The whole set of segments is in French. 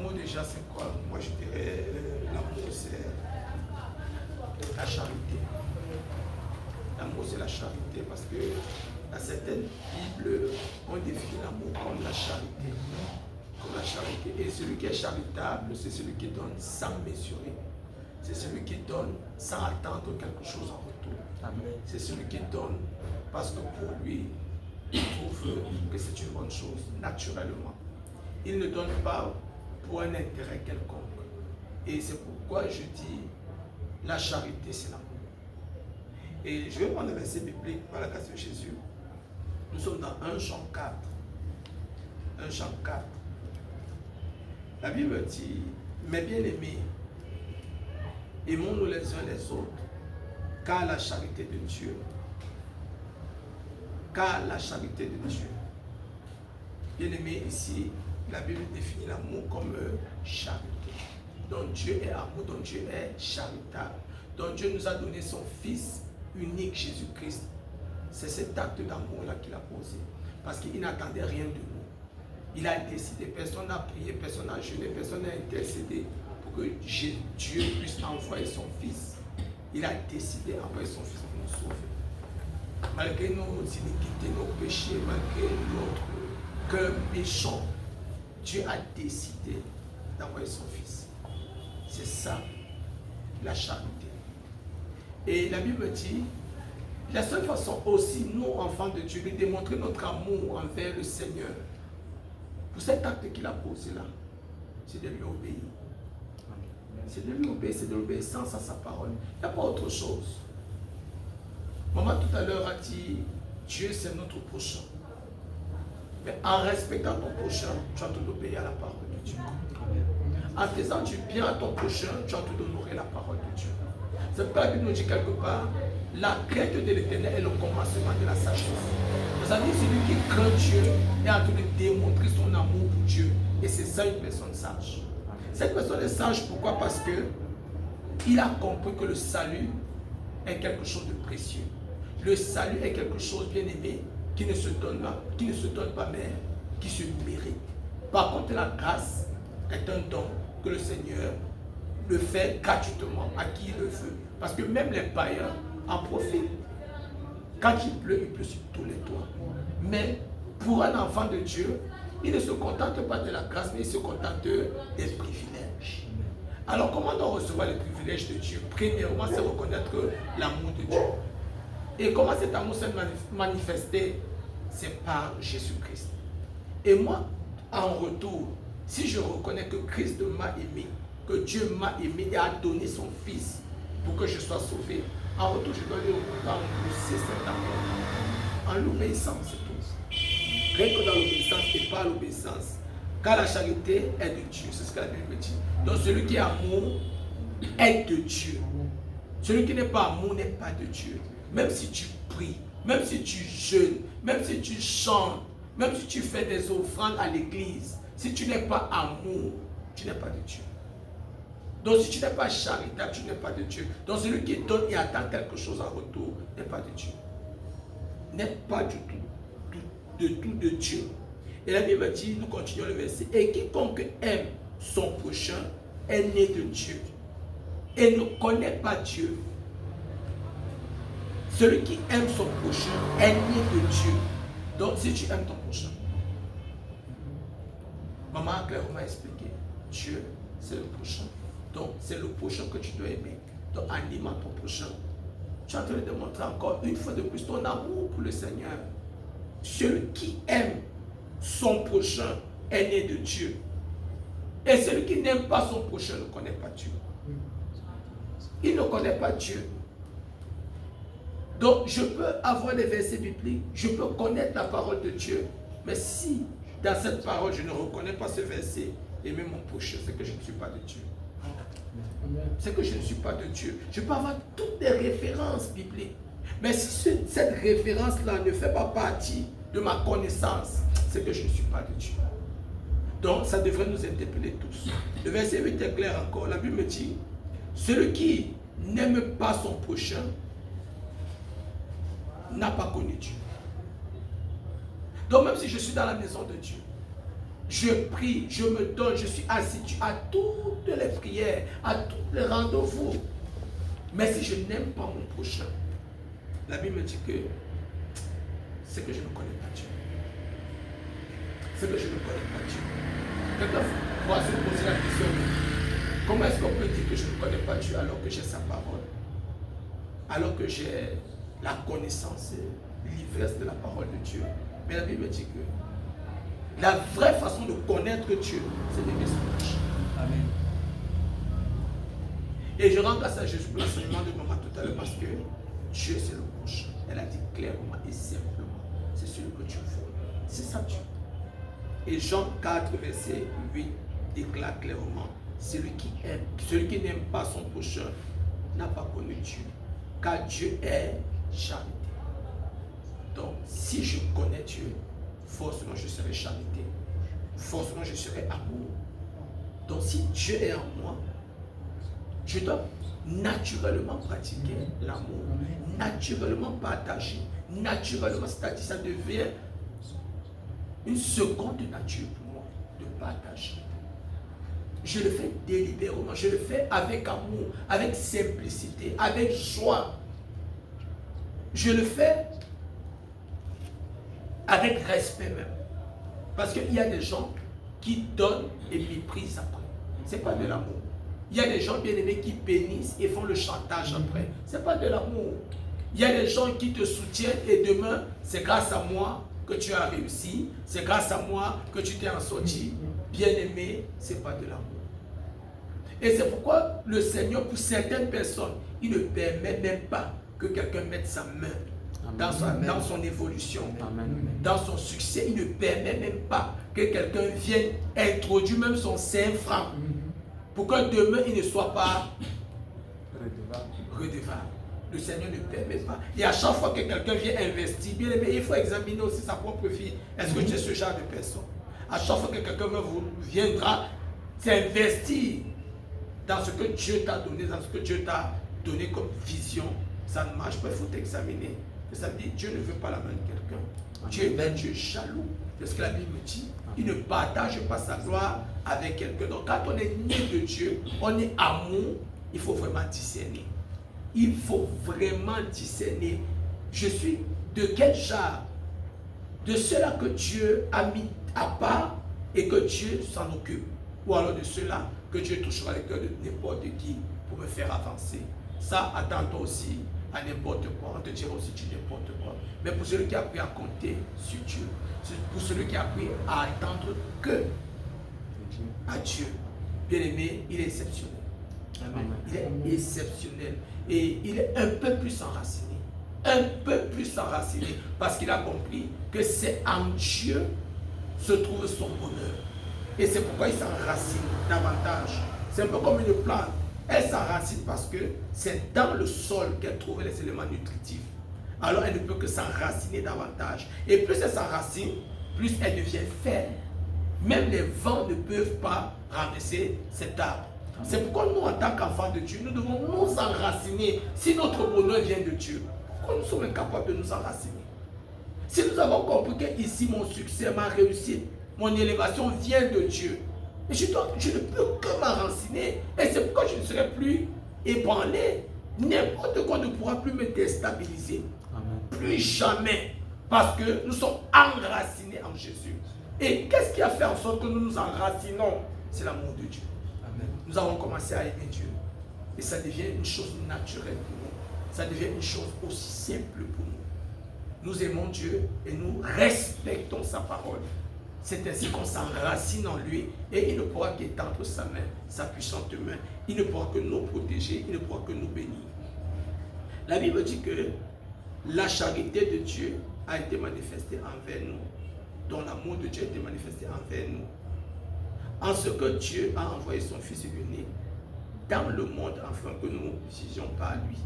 L'amour déjà c'est quoi? Moi je dirais l'amour c'est la charité. L'amour c'est la charité parce que dans certaines Bibles, on définit l'amour comme la charité. Comme la charité. Et celui qui est charitable, c'est celui qui donne sans mesurer. C'est celui qui donne sans attendre quelque chose en retour. C'est celui qui donne parce que pour lui, il trouve que c'est une bonne chose, naturellement. Il ne donne pas pour un intérêt quelconque. Et c'est pourquoi je dis, la charité, c'est l'amour. Et je vais prendre un verset biblique par la grâce de Jésus. Nous sommes dans 1 Jean 4. 1 Jean 4. La Bible dit, mes bien-aimés, aimons-nous les uns les autres, car la charité de Dieu, bien-aimé, ici, la Bible définit l'amour comme charité. Donc Dieu est amour, donc Dieu est charitable. Donc Dieu nous a donné son Fils unique, Jésus-Christ. C'est cet acte d'amour-là qu'il a posé. Parce qu'il n'attendait rien de nous. Il a décidé, personne n'a prié, personne n'a jeûné, personne n'a intercédé pour que Dieu puisse envoyer son Fils. Il a décidé d'envoyer son Fils pour nous sauver. Malgré nos iniquités, nos péchés, malgré notre cœur méchant, Dieu a décidé d'envoyer son Fils. C'est ça, la charité. Et la Bible dit, la seule façon aussi, nous, enfants de Dieu, de démontrer notre amour envers le Seigneur, pour cet acte qu'il a posé là, c'est de lui obéir. C'est de lui obéir, c'est de l'obéissance à sa parole. Il n'y a pas autre chose. Maman tout à l'heure a dit, Dieu c'est notre prochain. Mais en respectant ton prochain, tu vas tout obéir à la parole de Dieu. En faisant du bien à ton prochain, tu vas tout honorer la parole de Dieu. C'est pourquoi la Bible nous dit quelque part, la crainte de l'Éternel est le commencement de la sagesse. Vous savez, celui qui craint Dieu est en train de démontrer son amour pour Dieu. Et c'est ça une personne sage. Cette personne est sage, pourquoi? Parce que il a compris que le salut est quelque chose de précieux. Le salut est quelque chose, bien aimé, qui ne se donne pas, mais qui se mérite. Par contre, la grâce est un don que le Seigneur le fait gratuitement à qui il le veut. Parce que même les païens en profitent. Quand il pleut sur tous les toits. Mais pour un enfant de Dieu, il ne se contente pas de la grâce, mais il se contente des privilèges. Alors comment on recevoir les privilèges de Dieu? Premièrement, c'est reconnaître l'amour de Dieu. Et comment cet amour s'est manifesté? C'est par Jésus-Christ. Et moi, en retour, si je reconnais que Christ m'a aimé, que Dieu m'a aimé et a donné son Fils pour que je sois sauvé, en retour, je dois lui endosser cet amour. En l'obéissance, c'est tout. Rien que dans l'obéissance et pas l'obéissance. Car la charité est de Dieu, c'est ce que la Bible dit. Donc celui qui est amour est de Dieu. Celui qui n'est pas amour n'est pas de Dieu. Même si tu pries, même si tu jeûnes, même si tu chantes, même si tu fais des offrandes à l'église, si tu n'es pas amour, tu n'es pas de Dieu. Donc si tu n'es pas charitable, tu n'es pas de Dieu. Donc celui qui donne et attend quelque chose en retour n'est pas de Dieu. N'est pas du tout de Dieu. Et la Bible dit, nous continuons le verset, et quiconque aime son prochain est né de Dieu et ne connaît pas Dieu. Celui qui aime son prochain est né de Dieu. Donc si tu aimes ton prochain, maman a clairement expliqué, Dieu c'est le prochain. Donc c'est le prochain que tu dois aimer. Donc en aimant ton prochain, tu es en train de démontrer encore une fois de plus ton amour pour le Seigneur. Celui qui aime son prochain est né de Dieu. Et celui qui n'aime pas son prochain ne connaît pas Dieu. Il ne connaît pas Dieu. Donc je peux avoir des versets bibliques, je peux connaître la parole de Dieu, mais si dans cette parole je ne reconnais pas ce verset, aimer mon prochain, c'est que je ne suis pas de Dieu. C'est que je ne suis pas de Dieu. Je peux avoir toutes les références bibliques, mais si cette référence-là ne fait pas partie de ma connaissance, c'est que je ne suis pas de Dieu. Donc ça devrait nous interpeller tous. Le verset 8 est clair encore. La Bible me dit, celui qui n'aime pas son prochain n'a pas connu Dieu. Donc même si je suis dans la maison de Dieu, je prie, je me donne, je suis assidu à toutes les prières, à tous les rendez-vous. Mais si je n'aime pas mon prochain, la Bible me dit que c'est que je ne connais pas Dieu. C'est que je ne connais pas Dieu. Quelqu'un pourra se poser la question, comment est-ce qu'on peut dire que je ne connais pas Dieu alors que j'ai sa parole? Alors que j'ai la connaissance et l'ivresse de la parole de Dieu. Mais la Bible dit que la vraie façon de connaître Dieu, c'est d'aimer son prochain. Amen. Et je rends grâce à Jésus pour l'enseignement de maman tout à l'heure parce que Dieu c'est le prochain. Elle a dit clairement et simplement, c'est celui que tu veux. C'est ça Dieu. Et Jean 4, verset 8 déclare clairement, celui qui n'aime pas son prochain n'a pas connu Dieu. Car Dieu est charité. Donc, si je connais Dieu, forcément je serai charité. Forcément je serai amour. Donc, si Dieu est en moi, je dois naturellement pratiquer l'amour, naturellement partager, naturellement, c'est-à-dire ça devient une seconde nature pour moi de partager. Je le fais délibérément, je le fais avec amour, avec simplicité, avec joie. Je le fais avec respect même. Parce qu'il y a des gens qui donnent et méprisent après. Ce n'est pas de l'amour. Il y a des gens bien aimés qui bénissent et font le chantage après. Ce n'est pas de l'amour. Il y a des gens qui te soutiennent et demain, c'est grâce à moi que tu as réussi. C'est grâce à moi que tu t'es en sorti. Bien aimé, ce n'est pas de l'amour. Et c'est pourquoi le Seigneur, pour certaines personnes, il ne permet même pas que quelqu'un mette sa main dans son évolution, dans son succès. Il ne permet même pas que quelqu'un vienne introduire même son 5 francs pour que demain il ne soit pas redevable. Le Seigneur ne permet pas. Et à chaque fois que quelqu'un vient investir, bien aimé, il faut examiner aussi sa propre vie. Est-ce que tu es ce genre de personne? À chaque fois que quelqu'un viendra s'investir dans ce que Dieu t'a donné, dans ce que Dieu t'a donné comme vision, ça ne marche pas, il faut t'examiner. Ça veut dire Dieu ne veut pas la main de quelqu'un. Dieu est un Dieu jaloux. C'est ce que la Bible me dit. Il ne partage pas sa gloire avec quelqu'un. Donc quand on est né de Dieu, on est amour, il faut vraiment discerner. Il faut vraiment discerner. Je suis de quel genre? De ceux-là que Dieu a mis à part et que Dieu s'en occupe. Ou alors de ceux-là que Dieu touchera le cœur de n'importe qui pour me faire avancer. Ça, attends-toi aussi à n'importe quoi. On te dira aussi tu n'importe quoi. Mais pour celui qui a appris à compter sur Dieu, pour celui qui a appris à attendre que à Dieu, bien aimé, il est exceptionnel. Amen. Il est exceptionnel. Et il est un peu plus enraciné. Un peu plus enraciné. Parce qu'il a compris que c'est en Dieu se trouve son bonheur. Et c'est pourquoi il s'enracine davantage. C'est un peu comme une plante. Elle s'enracine parce que c'est dans le sol qu'elle trouve les éléments nutritifs. Alors elle ne peut que s'enraciner davantage. Et plus elle s'enracine, plus elle devient ferme. Même les vents ne peuvent pas renverser cet arbre. C'est pourquoi nous, en tant qu'enfants de Dieu, nous devons nous enraciner. Si notre bonheur vient de Dieu, pourquoi nous sommes incapables de nous enraciner? Si nous avons compris que ici mon succès, ma réussite, mon élévation vient de Dieu, et je ne peux que m'enraciner. Et c'est pourquoi je ne serai plus ébranlé. N'importe quoi ne pourra plus me déstabiliser. Amen. Plus jamais. Parce que nous sommes enracinés en Jésus. Et qu'est-ce qui a fait en sorte que nous nous enracinons? C'est l'amour de Dieu. Amen. Nous avons commencé à aimer Dieu. Et ça devient une chose naturelle pour nous. Ça devient une chose aussi simple pour nous. Nous aimons Dieu et nous respectons sa parole. C'est ainsi qu'on s'enracine en lui et il ne pourra qu'étendre sa main, sa puissante main. Il ne pourra que nous protéger, il ne pourra que nous bénir. La Bible dit que la charité de Dieu a été manifestée envers nous, dont l'amour de Dieu a été manifesté envers nous. En ce que Dieu a envoyé son Fils unique dans le monde afin que nous vivions par lui.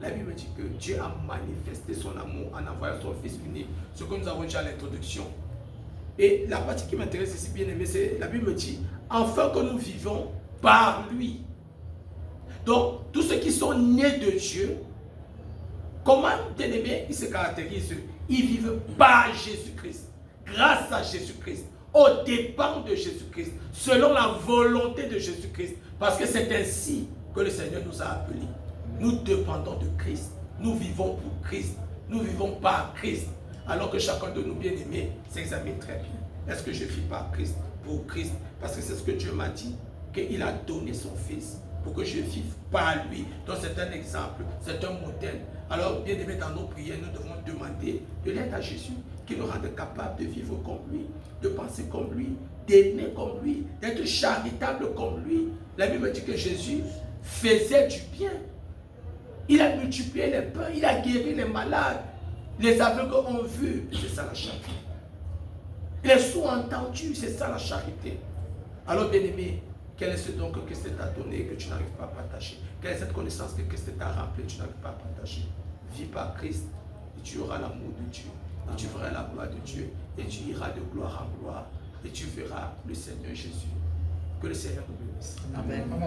La Bible dit que Dieu a manifesté son amour en envoyant son Fils unique, ce que nous avons dit à l'introduction. Et la partie qui m'intéresse ici, bien aimé, c'est la Bible me dit, afin que nous vivons par lui. Donc, tous ceux qui sont nés de Dieu, comment, bien aimé, ils se caractérisent? Ils vivent par Jésus-Christ. Grâce à Jésus-Christ. aux dépens de Jésus-Christ, selon la volonté de Jésus-Christ, parce que c'est ainsi que le Seigneur nous a appelés. Nous dépendons de Christ, nous vivons pour Christ, nous vivons par Christ, alors que chacun de nous bien-aimés s'examine très bien. Est-ce que je vis par Christ, pour Christ? Parce que c'est ce que Dieu m'a dit, qu'il a donné son Fils pour que je vive par lui. Donc c'est un exemple, c'est un modèle. Alors bien aimé, dans nos prières, nous devons demander de l'aide à Jésus, qui nous rende capables de vivre comme lui, de penser comme lui, d'aimer comme lui, d'être charitable comme lui. La Bible dit que Jésus faisait du bien. Il a multiplié les pains, il a guéri les malades, les aveugles ont vu. C'est ça la charité. Les sourds ont entendu, c'est ça la charité. Alors bien aimé, quel est ce don que Christ t'a donné et que tu n'arrives pas à partager? Quelle est cette connaissance que Christ t'a remplie et que tu n'arrives pas à partager? Vis par Christ et tu auras l'amour de Dieu. Et tu verras la gloire de Dieu. Et tu iras de gloire en gloire. Et tu verras le Seigneur Jésus. Que le Seigneur nous bénisse. Amen.